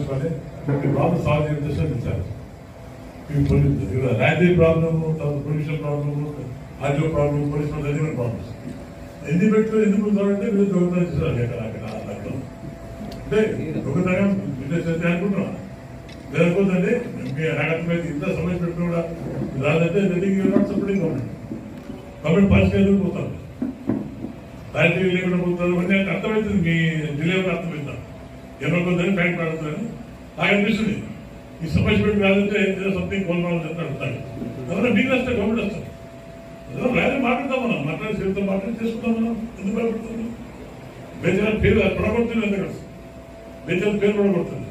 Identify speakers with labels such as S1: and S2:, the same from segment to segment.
S1: చేసుకొని కొన్ని problem solve చేయాలి. Land problem, pollution problem, audio problem, pollution అన్ని ప్రాబ్లమ్స్ ఎందుకు చూడాలంటే మీరు దొంగతనం చేస్తారు అక్కడ అంటే దొంగతనం బిజినెస్ అయితే అనుకుంటున్నాం లేకపోతే మీ అనాగతమైతే ఇంత సమస్య పెట్టిన కూడా రాదంటే సపోర్టింగ్ గవర్నమెంట్ పరిస్థితి పోతారు క్లారిటీ లేకుండా పోతారు అని అర్థమవుతుంది. మీ జిల్లాలో అర్థమవుతారు ఎవరికొందని ఫ్యాక్ట్ ఆడుతుందని నాకు అనిపిస్తుంది. ఈ సమస్య పెట్టి రాదంటే సంథింగ్ కోల్పోవాలని చెప్పి అడుగుతారు. ఎవరైనా మీకు వస్తే గవర్నమెంట్ వస్తారు. రాజు మాట్లాడతాం, మనం మాట్లాడి చేతితో మాట్లాడి చేసుకుంటాం. మనం ఎందుకు భయపడుతుంది? బేజార్ పేరు పడగొడుతుంది, ఎంత కలిసి బేజార్ పేరు పడగొడుతుంది.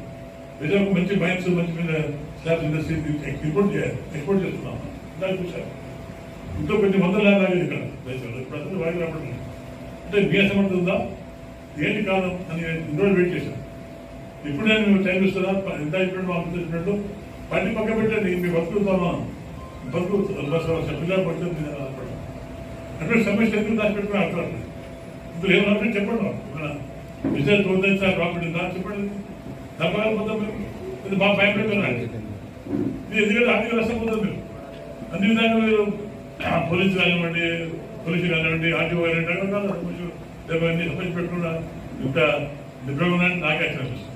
S1: బేజార్కు మంచి మైండ్స్, మంచి స్లాబ్ ఇండస్ట్రీ ఎక్స్పోర్ట్ చేయాలి, ఎక్స్పోర్ట్ చేస్తున్నాం. దాన్ని చూశారు ఇంట్లో కొన్ని వందల లాగాలి ఇక్కడ బేజార్లో ప్రజలు వాయిదా రావడం అంటే మీ అసమర్థ ఉందా ఏంటి కారణం అని ఇంట్లో వెయిట్ చేశాను. ఇప్పుడు నేను టైం ఇస్తున్నా ఎంత ఇప్పుడు మా చెప్పినట్టు పని పక్క పెట్టండి. మీ బతుకుతామా పిల్లలు పడుతుంది అంటే సమస్య ఎందుకు దాచిపెట్టుకుని అర్థం ఇప్పుడు ఏమన్నా చెప్పండి. బిజినెస్ వద్దని సార్ ప్రాఫిట్ ఉందా చెప్పండి. తప్పకపోతాం మేము ఇది మా భయపెడుతున్నాండి. ఇది ఎందుకంటే ఆర్థిక నష్టం పోతుంది. మీరు అన్ని విధాలుగా మీరు పోలీసు కానివ్వండి, ఆర్టీఓ కానివ్వండి సమస్య పెట్టుకున్నా ఇంత నిద్రగా నాకే అనిపిస్తుంది.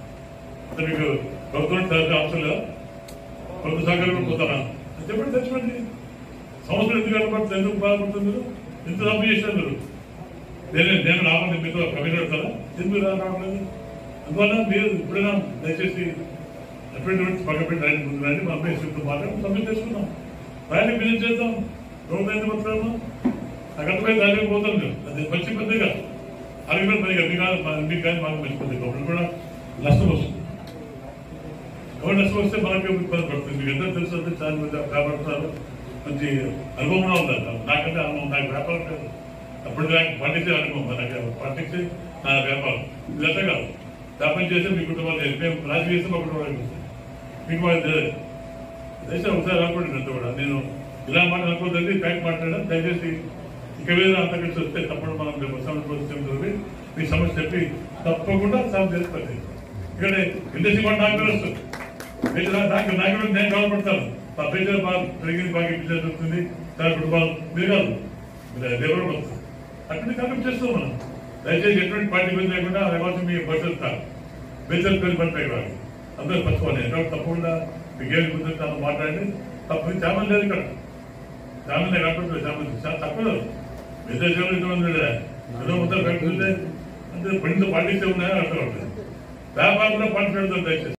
S1: అంటే మీకు ప్రభుత్వం అవసరం లేదా? ప్రభుత్వ సహకారం పోతారా చెప్పండి, తెచ్చుకోండి. సంవత్సరం ఎందుకు కనపడుతుంది, ఎందుకు బాధపడుతుంది? మీరు ఎంత తప్పు చేశారు మీరు. నేను రావాలి మీతో కమిటీ పెడతారా? ఎందుకు రావట్లేదు? అందువల్ల మీరు ఇప్పుడైనా దయచేసి అపాయింట్మెంట్స్ పక్క పెట్టి రైతు ముందు రండి. మా అబ్బాయి చెప్తూ మాట్లాడి సబ్మిట్ చేసుకున్నాం. రాయని బిజినెస్ చేద్దాం. ప్రభుత్వం ఎందుకు పడుతున్నాము? నాకు అర్థమై దానికి పోతాం. మీరు అది మంచి పద్ధతిగా ఆర్గ్యుమెంట్ పనిగా మీకు కానీ మాకు మంచి పద్ధతి. ఒకటి కూడా నష్టం వస్తుంది. ఎవరు నష్టం వస్తే మనకి ఇబ్బంది పడుతుంది. మీకు ఎంత తెలుసు అంటే చాలా మంది కాపాడుతున్నారు. మంచి అనుభవం కూడా ఉండాలి. నాకంటే అనుభవం, నాకు వ్యాపారం లేదు. అప్పుడు నాకు పండించే అనుభవం, నాకు పండించే నా వ్యాపారం. ఇదంతా కాదు. వ్యాపారం చేస్తే మీ కుటుంబాలు మేము రాజు చేస్తే మా కుటుంబానికి వస్తాయి. మీకు వాళ్ళు దేశం ఒకసారి అనుకోండి. అంతా కూడా నేను ఇలా మాట అనుకోదండి. ఫ్యాక్ట్ మాట్లాడాను. దయచేసి ఇక మీద అంత కలిసి వస్తే తప్పకుండా మనం సమస్య మీ సమస్య చెప్పి తప్పకుండా సాల్వ్ చేసుకోండి. ఇక్కడ ఇండస్ట్రీ కూడా నాకు వస్తుంది. నాకు నేను గౌరవపడతాను. మా పేజీలు బాగా పెరిగింది, బాగా బిజినెస్ వస్తుంది. చాలా కుటుంబాలు మీరు కాదు, లేబర్ వస్తుంది. అక్కడ కంప్లీట్ చేస్తాం మనం. దయచేసి ఎటువంటి పార్టీ మీద లేకుండా అవ్వాల్సి మీ భవిష్యత్తు బేజల్ పేరు పడిపోయి వాళ్ళు అందరూ పచ్చుకోవాలి. ఎటువంటి తప్పకుండా మీకు ఏమి గుర్తు మాట్లాడి తప్పని చామన్ లేదు ఇక్కడ. చామన్ కాకపోతే చామన్ చాలా తక్కువ విదేశాలు ఇంతమంది ఏదో మొత్తం కట్టుకుంటే అంటే పండితో పాటిస్తే ఉన్నాయో అర్థం అవుతుంది. వ్యాపారంలో పాటు పెడతాం దయచేసి.